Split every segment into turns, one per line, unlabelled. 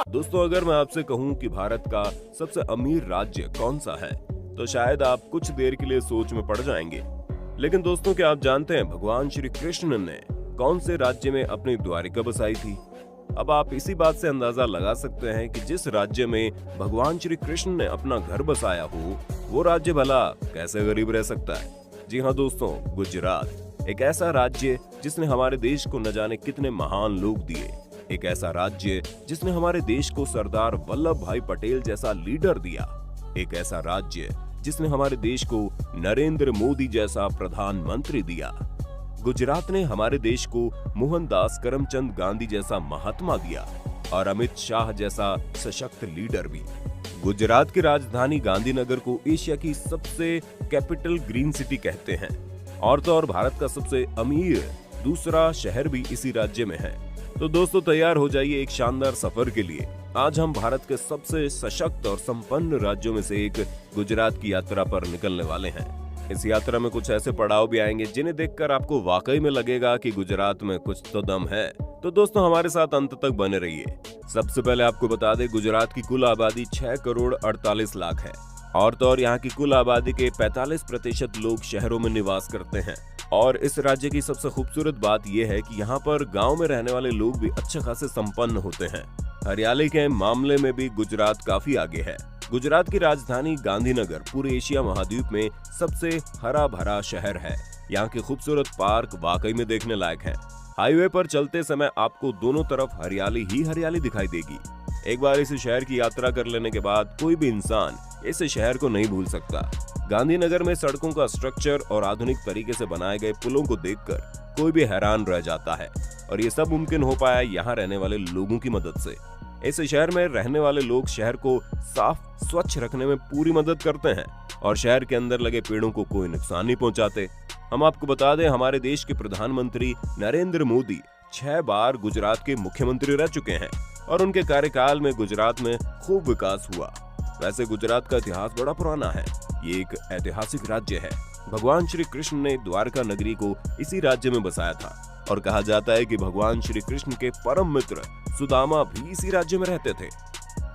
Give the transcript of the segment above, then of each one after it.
दोस्तों, अगर मैं आपसे कहूं कि भारत का सबसे अमीर राज्य कौन सा है, तो शायद आप कुछ देर के लिए सोच में पड़ जाएंगे। लेकिन दोस्तों, क्या आप जानते हैं भगवान श्री कृष्ण ने कौन से राज्य में अपनी द्वारिका बसाई थी? अब आप इसी बात से अंदाजा लगा सकते हैं कि जिस राज्य में भगवान श्री कृष्ण ने अपना घर बसाया हो, वो राज्य भला कैसे गरीब रह सकता है। जी हाँ दोस्तों, गुजरात एक ऐसा राज्य जिसने हमारे देश को न जाने कितने महान लोग दिए। एक ऐसा राज्य जिसने हमारे देश को सरदार वल्लभ भाई पटेल जैसा लीडर दिया। एक ऐसा राज्य जिसने हमारे देश को नरेंद्र मोदी जैसा प्रधानमंत्री दिया। गुजरात ने हमारे देश को मोहनदास करमचंद गांधी जैसा महात्मा दिया और अमित शाह जैसा सशक्त लीडर भी। गुजरात की राजधानी गांधीनगर को एशिया की सबसे कैपिटल ग्रीन सिटी कहते हैं और तो और भारत का सबसे अमीर दूसरा शहर भी इसी राज्य में है। तो दोस्तों, तैयार हो जाइए एक शानदार सफर के लिए। आज हम भारत के सबसे सशक्त और संपन्न राज्यों में से एक गुजरात की यात्रा पर निकलने वाले हैं। इस यात्रा में कुछ ऐसे पड़ाव भी आएंगे जिन्हें देखकर आपको वाकई में लगेगा कि गुजरात में कुछ तो दम है। तो दोस्तों, हमारे साथ अंत तक बने रहिए। सबसे पहले आपको बता दें, गुजरात की कुल आबादी 6 करोड़ 48 लाख है और तो और यहाँ की कुल आबादी के 45% लोग शहरों में निवास करते हैं। और इस राज्य की सबसे खूबसूरत बात यह है कि यहाँ पर गांव में रहने वाले लोग भी अच्छे खासे संपन्न होते हैं। हरियाली के मामले में भी गुजरात काफी आगे है। गुजरात की राजधानी गांधीनगर पूरे एशिया महाद्वीप में सबसे हरा भरा शहर है। यहाँ के खूबसूरत पार्क वाकई में देखने लायक हैं। हाईवे पर चलते समय आपको दोनों तरफ हरियाली ही हरियाली दिखाई देगी। एक बार इस शहर की यात्रा कर लेने के बाद कोई भी इंसान इस शहर को नहीं भूल सकता। गांधीनगर में सड़कों का स्ट्रक्चर और आधुनिक तरीके से बनाए गए पुलों को देखकर कोई भी हैरान रह जाता है और ये सब मुमकिन हो पाया यहाँ रहने वाले लोगों की मदद से। इस शहर में रहने वाले लोग शहर को साफ स्वच्छ रखने में पूरी मदद करते हैं और शहर के अंदर लगे पेड़ों को कोई नुकसान नहीं पहुंचाते। हम आपको बता दें, हमारे देश के प्रधानमंत्री नरेंद्र मोदी 6 बार गुजरात के मुख्यमंत्री रह चुके हैं और उनके कार्यकाल में गुजरात में खूब विकास हुआ। वैसे गुजरात का इतिहास बड़ा पुराना है। ये एक ऐतिहासिक राज्य है। भगवान श्री कृष्ण ने द्वारका नगरी को इसी राज्य में बसाया था और कहा जाता है कि भगवान श्री कृष्ण के परम मित्र सुदामा भी इसी राज्य में रहते थे।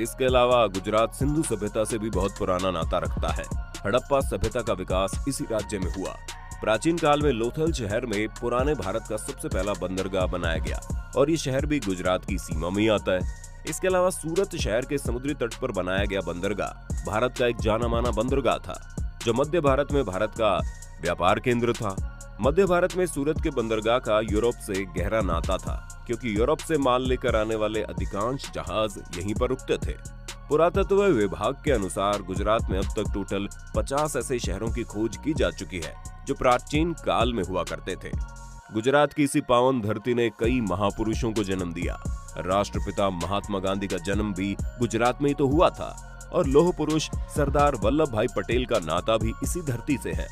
इसके अलावा गुजरात सिंधु सभ्यता से भी बहुत पुराना नाता रखता है। हड़प्पा सभ्यता का विकास इसी राज्य में हुआ। प्राचीन काल में लोथल शहर में पुराने भारत का सबसे पहला बंदरगाह बनाया गया और ये शहर भी गुजरात की सीमा में ही आता है। इसके अलावा सूरत शहर के समुद्री तट पर बनाया गया बंदरगाह भारत का एक जाना माना बंदरगाह था, जो मध्य भारत में भारत का व्यापार केंद्र था। मध्य भारत में सूरत के बंदरगाह का यूरोप से गहरा नाता था, क्योंकि यूरोप से माल लेकर आने वाले अधिकांश जहाज यहीं पर रुकते थे। पुरातत्व विभाग के अनुसार गुजरात में अब तक टोटल 50 ऐसे शहरों की खोज की जा चुकी है जो प्राचीन काल में हुआ करते थे। गुजरात की इसी पावन धरती ने कई महापुरुषों को जन्म दिया। राष्ट्रपिता महात्मा गांधी का जन्म भी गुजरात में ही तो हुआ था और लौह पुरुष सरदार वल्लभ भाई पटेल का नाता भी इसी धरती से है।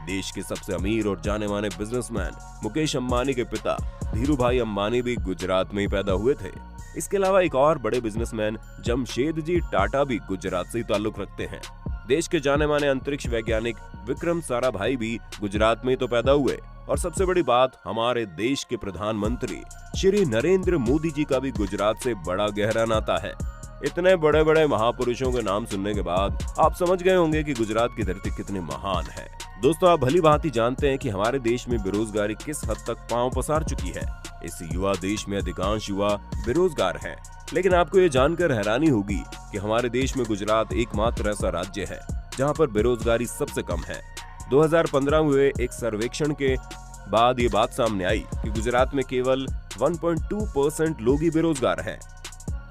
देश के सबसे अमीर और जाने माने बिजनेसमैन मुकेश अंबानी के पिता धीरू भाई अंबानी भी गुजरात में ही पैदा हुए थे। इसके अलावा एक और बड़े बिजनेसमैन जमशेद जी टाटा भी गुजरात से ही ताल्लुक रखते हैं। देश के जाने माने अंतरिक्ष वैज्ञानिक विक्रम साराभाई भी गुजरात में ही तो पैदा हुए। और सबसे बड़ी बात, हमारे देश के प्रधानमंत्री श्री नरेंद्र मोदी जी का भी गुजरात से बड़ा गहरा नाता है। इतने बड़े बड़े महापुरुषों के नाम सुनने के बाद आप समझ गए होंगे कि गुजरात की धरती कितनी महान है। दोस्तों, आप भली भांति जानते हैं कि हमारे देश में बेरोजगारी किस हद तक पांव पसार चुकी है। इस युवा देश में अधिकांश युवा बेरोजगार हैं। लेकिन आपको ये जानकर हैरानी होगी कि हमारे देश में गुजरात एकमात्र ऐसा राज्य है जहां पर बेरोजगारी सबसे कम है। 2015 में हुए एक सर्वेक्षण के बाद ये बात सामने आई कि गुजरात में केवल 1.2% लोग ही बेरोजगार हैं।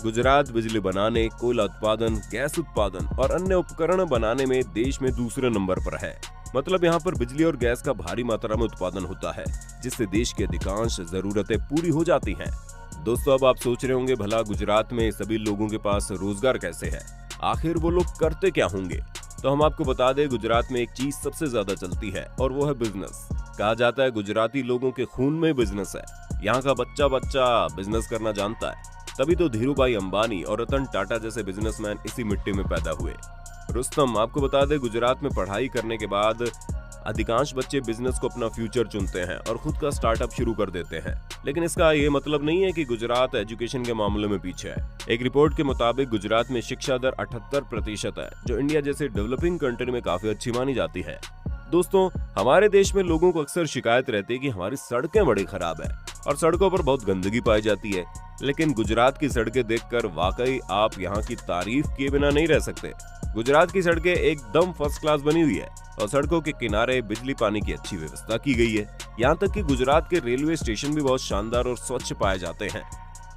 गुजरात बिजली बनाने, कोयला उत्पादन, गैस उत्पादन और अन्य उपकरण बनाने में देश में दूसरे नंबर पर है। मतलब यहाँ पर बिजली और गैस का भारी मात्रा में उत्पादन होता है, जिससे देश की अधिकांश जरूरतें पूरी हो जाती हैं। दोस्तों, अब आप सोच रहे होंगे, भला गुजरात में सभी लोगों के पास रोजगार कैसे है? आखिर वो लोग करते क्या होंगे? तो हम आपको बता दें, गुजरात में एक चीज सबसे ज्यादा चलती है और वो है बिजनेस। कहा जाता है गुजराती लोगों के खून में बिजनेस है। यहाँ का बच्चा बच्चा बिजनेस करना जानता है। तभी तो धीरू भाई अंबानी और रतन टाटा जैसे बिजनेसमैन इसी मिट्टी में पैदा हुए। रुस्तम, आपको बता दें, गुजरात में पढ़ाई करने के बाद अधिकांश बच्चे बिजनेस को अपना फ्यूचर चुनते हैं और खुद का स्टार्टअप शुरू कर देते हैं, लेकिन इसका ये मतलब नहीं है कि गुजरात एजुकेशन के मामले में पीछे है। एक रिपोर्ट के मुताबिक गुजरात में शिक्षा दर 78% है, जो इंडिया जैसे डेवलपिंग कंट्री में काफी अच्छी मानी जाती है। दोस्तों, हमारे देश में लोगों को अक्सर शिकायत रहती है कि हमारी सड़कें बड़ी खराब है और सड़कों पर बहुत गंदगी पाई जाती है, लेकिन गुजरात की सड़कें देखकर वाकई आप यहाँ की तारीफ किए बिना नहीं रह सकते। गुजरात की सड़कें एकदम फर्स्ट क्लास बनी हुई है और सड़कों के किनारे बिजली पानी की अच्छी व्यवस्था की गई है। यहाँ तक कि गुजरात के रेलवे स्टेशन भी बहुत शानदार और स्वच्छ पाए जाते हैं।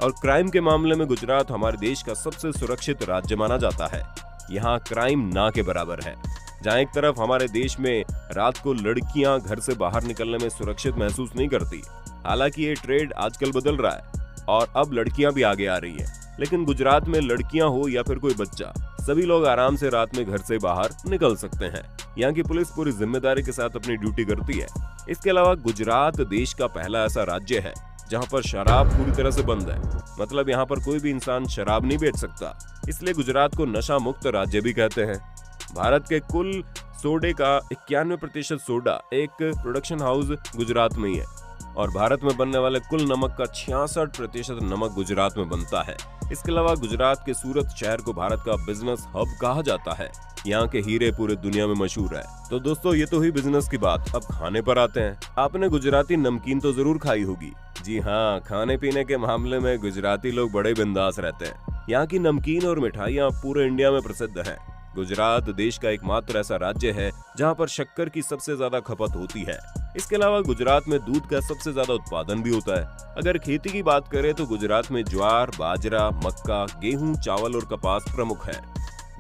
और क्राइम के मामले में गुजरात हमारे देश का सबसे सुरक्षित राज्य माना जाता है। यहाँ क्राइम ना के बराबर है। जहाँ एक तरफ हमारे देश में रात को लड़कियां घर से बाहर निकलने में सुरक्षित महसूस नहीं करती, हालांकि ये ट्रेंड आजकल बदल रहा है और अब लड़कियां भी आगे आ रही हैं, लेकिन गुजरात में लड़कियां हो या फिर कोई बच्चा, सभी लोग आराम से रात में घर से बाहर निकल सकते हैं। यहाँ की पुलिस पूरी जिम्मेदारी के साथ अपनी ड्यूटी करती है। इसके अलावा गुजरात देश का पहला ऐसा राज्य है जहाँ पर शराब पूरी तरह से बंद है, मतलब यहाँ पर कोई भी इंसान शराब नहीं बेच सकता, इसलिए गुजरात को नशा मुक्त राज्य भी कहते हैं। भारत के कुल सोडे का 91% सोडा एक प्रोडक्शन हाउस गुजरात में ही है और भारत में बनने वाले कुल नमक का 66% नमक गुजरात में बनता है। इसके अलावा गुजरात के सूरत शहर को भारत का बिजनेस हब कहा जाता है। यहाँ के हीरे पूरे दुनिया में मशहूर है। तो दोस्तों, ये तो हुई बिजनेस की बात। अब खाने पर आते हैं। आपने गुजराती नमकीन तो जरूर खाई होगी। जी हाँ, खाने पीने के मामले में गुजराती लोग बड़े बिंदास रहते हैं। यहाँ की नमकीन और मिठाइयाँ पूरे इंडिया में प्रसिद्ध हैं। गुजरात देश का एकमात्र ऐसा राज्य है जहाँ पर शक्कर की सबसे ज्यादा खपत होती है। इसके अलावा गुजरात में दूध का सबसे ज्यादा उत्पादन भी होता है। अगर खेती की बात करें तो गुजरात में ज्वार, बाजरा, मक्का, गेहूं, चावल और कपास प्रमुख है।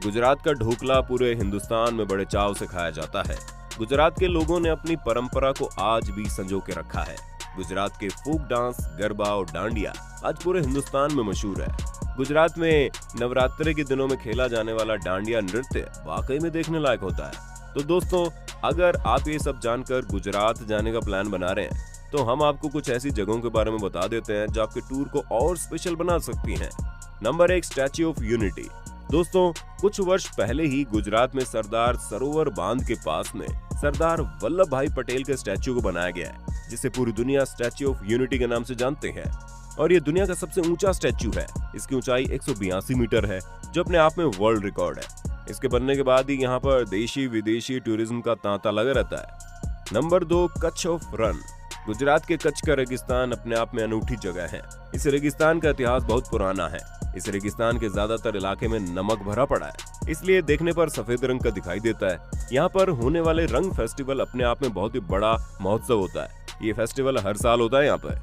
गुजरात का ढोकला पूरे हिंदुस्तान में बड़े चाव से खाया जाता है। गुजरात के लोगों ने अपनी परंपरा को आज भी संजो के रखा है। गुजरात के फोक डांस, गरबा और डांडिया आज पूरे हिंदुस्तान में मशहूर है। गुजरात में नवरात्रि के दिनों में खेला जाने वाला डांडिया नृत्य वाकई में देखने लायक होता है। तो दोस्तों, अगर आप ये सब जानकर गुजरात जाने का प्लान बना रहे हैं तो हम आपको कुछ ऐसी जगहों के बारे में बता देते हैं जो आपके टूर को और स्पेशल बना सकती हैं। Number 1, statue of unity. दोस्तों, कुछ वर्ष पहले ही गुजरात में सरदार सरोवर बांध के पास में सरदार वल्लभ भाई पटेल के स्टैच्यू को बनाया गया है, जिसे पूरी दुनिया स्टैच्यू ऑफ यूनिटी के नाम से जानते हैं। और ये दुनिया का सबसे ऊंचा स्टैच्यू है। इसकी ऊंचाई 182 मीटर है, जो अपने आप में वर्ल्ड रिकॉर्ड है। इसके बनने के बाद ही यहाँ पर देशी विदेशी टूरिज्म का तांता लगा रहता है। Number 2, Kutch of run. Gujarat के कच्छ का रेगिस्तान अपने आप में अनूठी जगह है। इस रेगिस्तान का इतिहास बहुत पुराना है। इस रेगिस्तान के ज्यादातर इलाके में नमक भरा पड़ा है, इसलिए देखने पर सफेद रंग का दिखाई देता है। यहाँ पर होने वाले रंग फेस्टिवल अपने आप में बहुत ही बड़ा महोत्सव होता है। ये फेस्टिवल हर साल होता है यहाँ पर।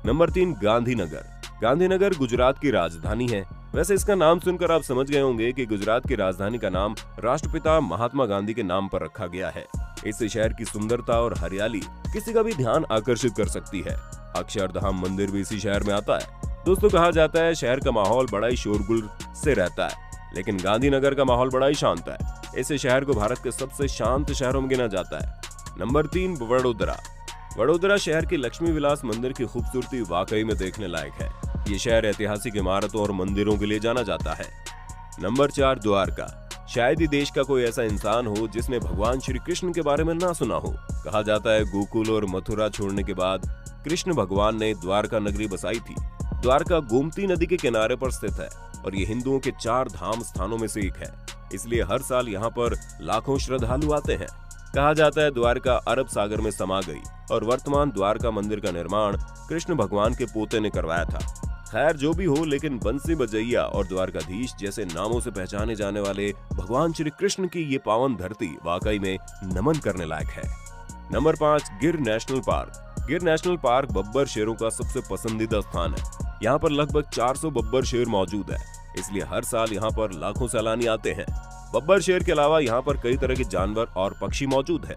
नंबर 3, गांधीनगर। गांधीनगर गुजरात की राजधानी है। वैसे इसका नाम सुनकर आप समझ गए होंगे कि गुजरात की राजधानी का नाम राष्ट्रपिता महात्मा गांधी के नाम पर रखा गया है। इस शहर की सुंदरता और हरियाली किसी का भी ध्यान आकर्षित कर सकती है। अक्षरधाम मंदिर भी इसी शहर में आता है। दोस्तों, कहा जाता है शहर का माहौल बड़ा ही शोरगुल से रहता है, लेकिन गांधीनगर का माहौल बड़ा ही शांत है। इस शहर को भारत के सबसे शांत शहरों में गिना जाता है। नंबर 3, वडोदरा। वडोदरा शहर के लक्ष्मी विलास मंदिर की खूबसूरती वाकई में देखने लायक है। ये शहर ऐतिहासिक इमारतों और मंदिरों के लिए जाना जाता है। नंबर 4, द्वारका। शायद ही देश का कोई ऐसा इंसान हो जिसने भगवान श्री कृष्ण के बारे में ना सुना हो। कहा जाता है गोकुल और मथुरा छोड़ने के बाद कृष्ण भगवान ने द्वारका नगरी बसाई थी। द्वारका गोमती नदी के किनारे पर स्थित है और ये हिंदुओं के 4 धाम स्थानों में से एक है, इसलिए हर साल यहाँ पर लाखों श्रद्धालु आते हैं। कहा जाता है द्वारका अरब सागर में समा गई और वर्तमान द्वारका मंदिर का निर्माण कृष्ण भगवान के पोते ने करवाया था। खैर जो भी हो, लेकिन बंसी बजैया और द्वारकाधीश जैसे नामों से पहचाने जाने वाले भगवान श्री कृष्ण की ये पावन धरती वाकई में नमन करने लायक है। नंबर 5, गिर नेशनल पार्क। गिर नेशनल पार्क बब्बर शेरों का सबसे पसंदीदा स्थान है। यहाँ पर लगभग 400 बब्बर शेर मौजूद है, इसलिए हर साल यहाँ पर लाखों सैलानी आते हैं। बब्बर शेर के अलावा यहाँ पर कई तरह के जानवर और पक्षी मौजूद हैं।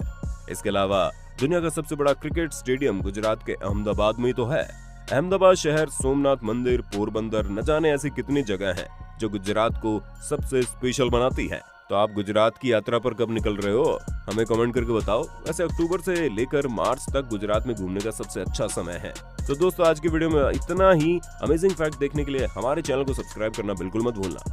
इसके अलावा दुनिया का सबसे बड़ा क्रिकेट स्टेडियम गुजरात के अहमदाबाद में तो है। अहमदाबाद शहर, सोमनाथ मंदिर, पोरबंदर, न जाने ऐसी कितनी जगह हैं जो गुजरात को सबसे स्पेशल बनाती है। तो आप गुजरात की यात्रा पर कब निकल रहे हो, हमें कमेंट करके बताओ। वैसे अक्टूबर से लेकर मार्च तक गुजरात में घूमने का सबसे अच्छा समय है। तो दोस्तों, आज की वीडियो में इतना ही। अमेजिंग फैक्ट देखने के लिए हमारे चैनल को सब्सक्राइब करना बिल्कुल मत भूलना।